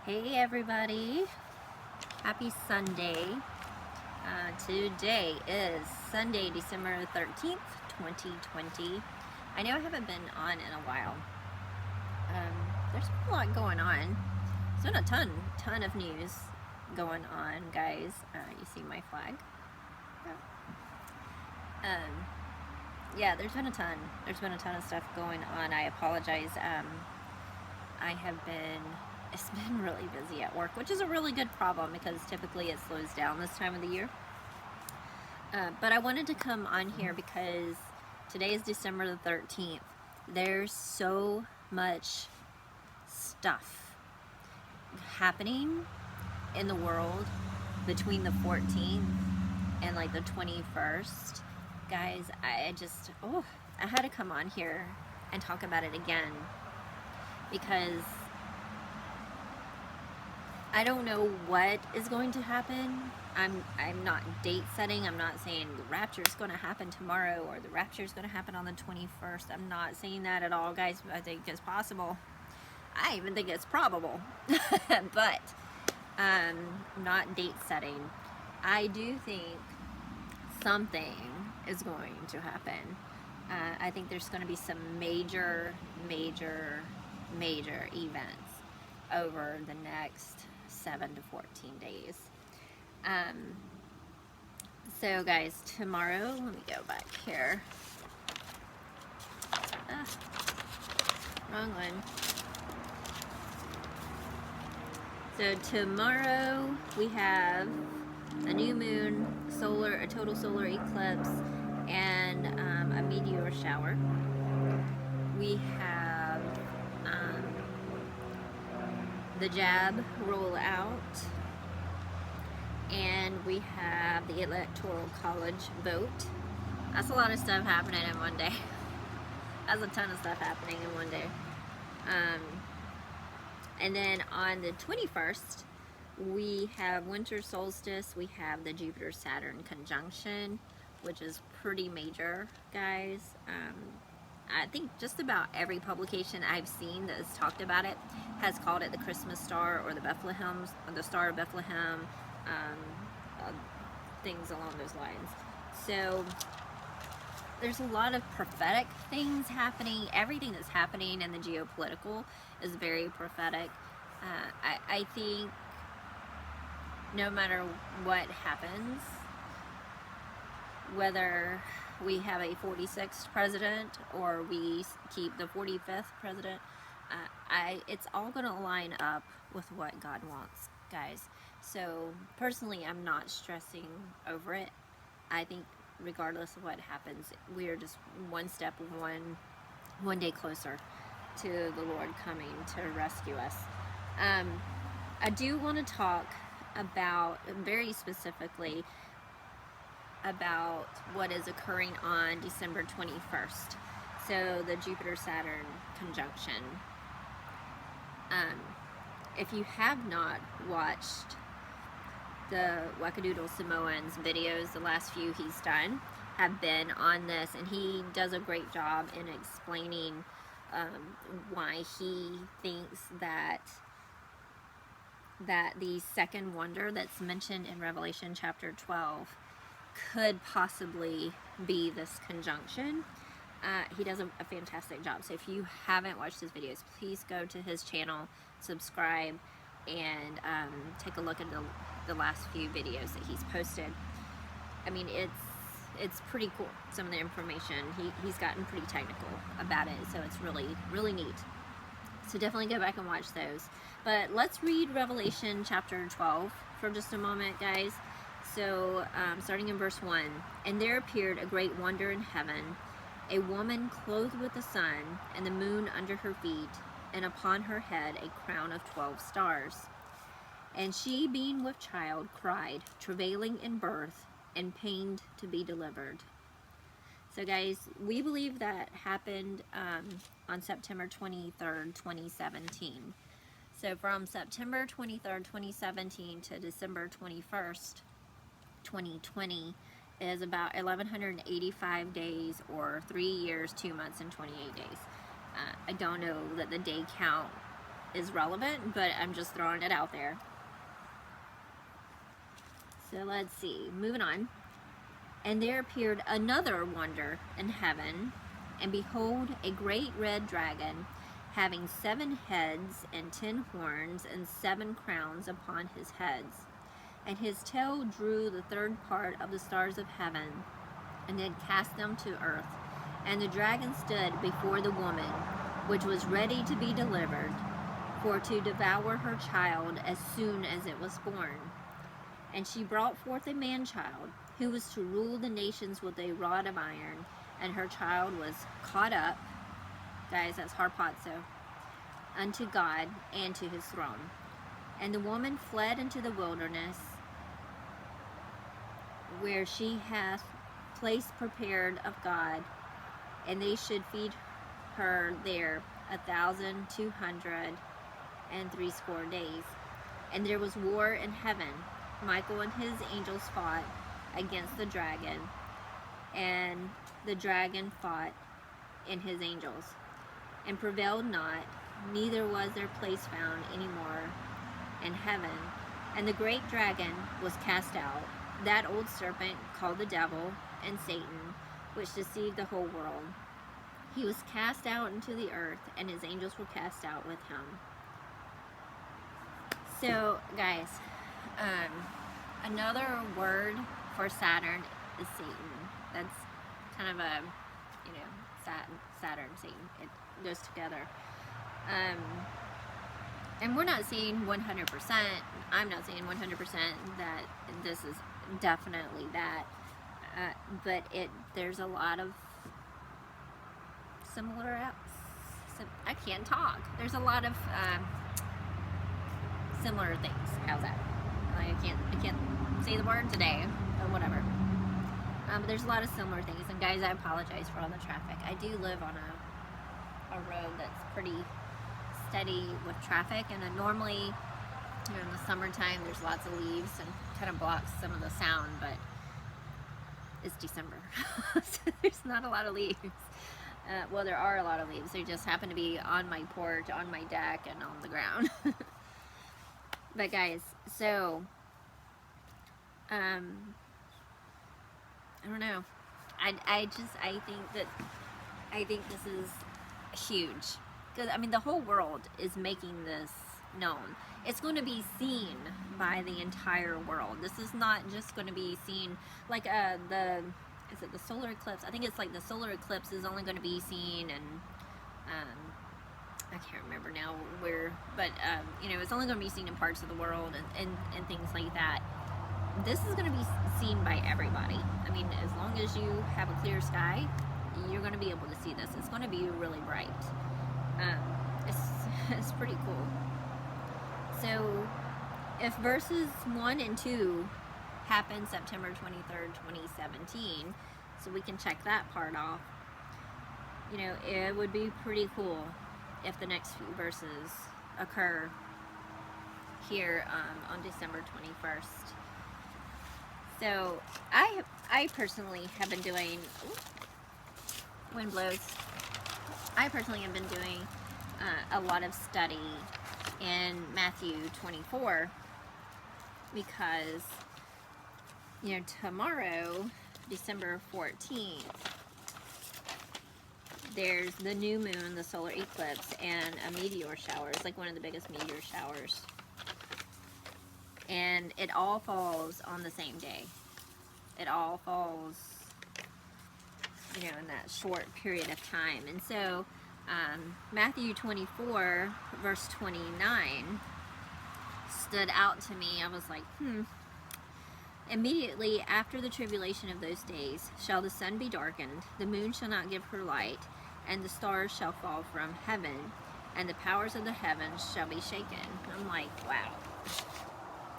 Hey everybody, happy Sunday. Today is Sunday, December 13th, 2020. I know I haven't been on in a while. There's been a lot going on. There's been a ton of news going on, guys. You see my flag? Yeah, there's been a ton of stuff going on. I apologize. It's been really busy at work, which is a really good problem because typically it slows down this time of the year. But I wanted to come on here because today is December the 13th. There's so much stuff happening in the world between the 14th and like the 21st. Guys, I had to come on here and talk about it again because I don't know what is going to happen. I'm not date setting. I'm not saying the rapture is going to happen tomorrow or the rapture is going to happen on the 21st. I'm not saying that at all, guys. I think it's possible. I even think it's probable. But I'm not date setting. I do think something is going to happen. I think there's going to be some major events over the next 7 to 14 days. So guys, tomorrow, let me go back here. Wrong one. So tomorrow we have a new moon, a total solar eclipse, and a meteor shower. We have the jab roll out, and we have the electoral college vote. That's a lot of stuff happening in one day. That's a ton of stuff happening in one day. And then on the 21st, we have winter solstice. We have the Jupiter-Saturn conjunction, which is pretty major, guys. I think just about every publication I've seen that has talked about it has called it the Christmas star or the Star of Bethlehem, things along those lines. So there's a lot of prophetic things happening. Everything that's happening in the geopolitical is very prophetic. I think no matter what happens, whether we have a 46th president or we keep the 45th president, it's all going to line up with what God wants, guys. So personally, I'm not stressing over it. I think regardless of what happens, we are just one step, one day closer to the Lord coming to rescue us. I do want to talk about, very specifically, about what is occurring on December 21st. So the Jupiter-Saturn conjunction. If you have not watched the Wackadoodle Samoan's videos, the last few he's done have been on this, and he does a great job in explaining why he thinks that the second wonder that's mentioned in Revelation chapter 12 could possibly be this conjunction. He does a fantastic job. So if you haven't watched his videos, please go to his channel, subscribe, and take a look at the last few videos that he's posted. I mean, it's pretty cool, some of the information. He's gotten pretty technical about it, so it's really neat. So definitely go back and watch those. But let's read Revelation chapter 12 for just a moment, guys. So starting in verse 1, "And there appeared a great wonder in heaven, a woman clothed with the sun, and the moon under her feet, and upon her head a crown of 12 stars. And she, being with child, cried, travailing in birth, and pained to be delivered." So guys, we believe that happened on September 23rd, 2017. So from September 23rd, 2017 to December 21st, 2020 is about 1,185 days, or 3 years, 2 months, and 28 days. I don't know that the day count is relevant, but I'm just throwing it out there. So let's see, moving on. And there appeared another wonder in heaven, and behold, a great red dragon, having 7 heads and 10 horns and 7 crowns upon his heads. And his tail drew the 3rd part of the stars of heaven, and did cast them to earth. And the dragon stood before the woman, which was ready to be delivered, for to devour her child as soon as it was born. And she brought forth a man-child, who was to rule the nations with a rod of iron, and her child was caught up, guys, that's harpazo, unto God and to his throne. And the woman fled into the wilderness, where she hath place prepared of God, and they should feed her there 1,260 days. And there was war in heaven. Michael and his angels fought against the dragon, and the dragon fought and his angels, and prevailed not, neither was their place found any more in heaven. And the great dragon was cast out, that old serpent called the devil and Satan, which deceived the whole world. He was cast out into the earth, and his angels were cast out with him. So, guys, another word for Saturn is Satan. That's kind of a, Saturn, Satan. It goes together. And we're not seeing 100%, I'm not saying 100% that this is definitely that, but there's a lot of similar, I can't talk. There's a lot of similar things. How's that? I can't say the word today, or whatever. But there's a lot of similar things, and guys, I apologize for all the traffic. I do live on a road that's pretty steady with traffic, and normally, in the summertime, there's lots of leaves and kind of blocks some of the sound, but it's December, so there's not a lot of leaves. Well, there are a lot of leaves. They just happen to be on my porch, on my deck, and on the ground. But guys, so, I don't know. I think this is huge. Because, the whole world is making this known. It's going to be seen by the entire world. This is not just going to be seen, like, is it the solar eclipse? I think it's like the solar eclipse is only going to be seen, and, I can't remember now where, but, it's only going to be seen in parts of the world and things like that. This is going to be seen by everybody. As long as you have a clear sky, you're going to be able to see this. It's going to be really bright. It's pretty cool. So, if verses 1 and 2 happen September 23rd, 2017, so we can check that part off, it would be pretty cool if the next few verses occur here on December 21st. So, I personally have been doing, wind blows, I personally have been doing a lot of study in Matthew 24, because, tomorrow, December 14th, there's the new moon, the solar eclipse, and a meteor shower. It's like one of the biggest meteor showers. And it all falls on the same day. It all falls, in that short period of time. And so, Matthew 24, verse 29, stood out to me. I was like, Immediately after the tribulation of those days shall the sun be darkened, the moon shall not give her light, and the stars shall fall from heaven, and the powers of the heavens shall be shaken. I'm like, wow.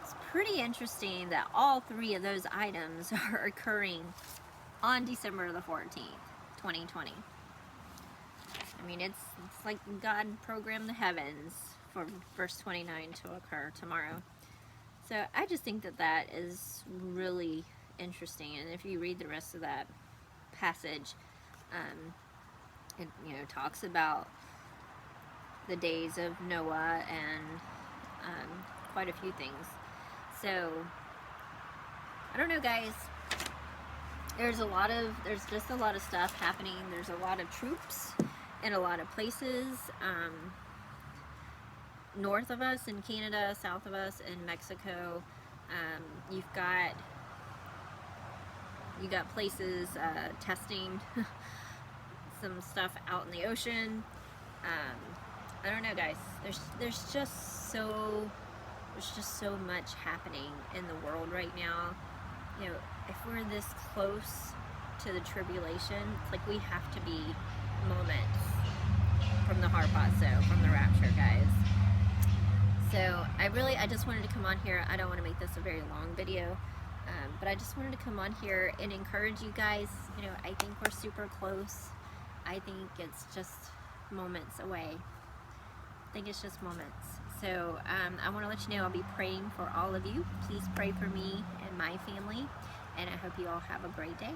It's pretty interesting that all 3 of those items are occurring on December the 14th, 2020. It's like God programmed the heavens for verse 29 to occur tomorrow. So I just think that is really interesting. And if you read the rest of that passage, it talks about the days of Noah and quite a few things. So I don't know, guys. There's just a lot of stuff happening. There's a lot of troops in a lot of places. North of us in Canada, south of us in Mexico. You got places testing some stuff out in the ocean. I don't know, guys. There's just so much happening in the world right now. You know, if we're this close to the tribulation, it's like we have to be moments from the harpazo, from the rapture, guys. So I just wanted to come on here. I don't want to make this a very long video, but I just wanted to come on here and encourage you guys. You know, I think we're super close. I think it's just moments away. I think it's just moments. So I want to let you know I'll be praying for all of you. Please pray for me and my family, and I hope you all have a great day.